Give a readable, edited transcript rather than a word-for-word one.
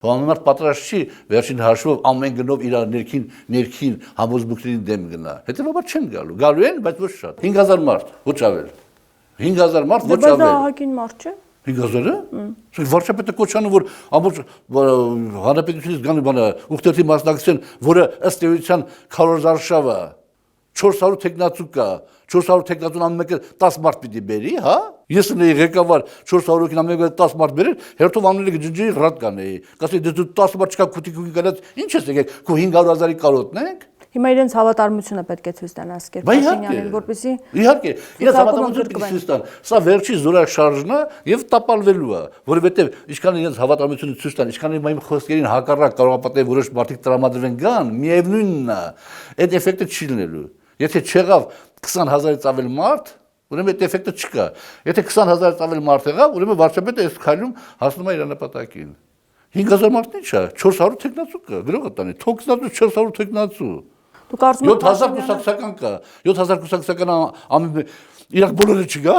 Համեմատ պատրաստ չի վերջին հաշվով ամեն գնով իր ներքին համոզմունքներին դեմ գնա։ Հետևաբար չեն գալու։ Գալու են, բայց ոչ շատ։ 5000 մարդ, ոչ ավել։ 5000 մարդ, ոչ Բայց դա ավել։ ահագին մարդ չէ։ 5000-ը։ Իսկ վարչապետը կոչանում որ ամբողջ հանրապետությունից գան բանը ուխտերթի մասնակցեն, որը ըստ էության քարոզարշավը 400 տեխնացու կա, 400 տեխնացուն ամենը 10 մարդ պիտի բերի, հա։ Ես ունեի ղեկավար 400 հոգին ամենը 10 մարդ բերել, հերթով անունը գջջի ռատ կանեի։ Կասեի դու 10 մարդ չկա քուտիկուկի գնաց, ինչ ես եկեք, քո 500,000-ի կարոտն եք։ Հիմա իրենց հավատարմությունը պետք է ցույց տան Ասկեր Փաշինյանին, որպեսզի իհարկե, իրենց հավատարմությունը պիտի ցույց տան։ Սա վերջի զորակ շարժն է եւ տապալվելու է, որովհետեւ ինչքան իրենց հավատարմությունը ցույց տան, ինչքան իմ խոսքերին հակառակ կարող է պատահել որոշ մարդիկ տրամադրվեն գան, միևնույնն է, այդ էֆեկտը չի լինելու։ Եթե չեղավ 20,000-ից ավել մարդ, ուրեմն այդ էֆեկտը չկա։ Եթե 20,000-ից ավել մարդ եղավ, ուրեմն վարչապետը այս քայլում հասնում է իր նպատակին։ 5000 մարդն ի՞նչ է, 400 տեխնացու կա, գրողը տանի, թոքնացու 400 տեխնացու։ Դու կարծում ես 7000 կուսակցական կա, 7000 կուսակցական իրանք բոլորը չգա։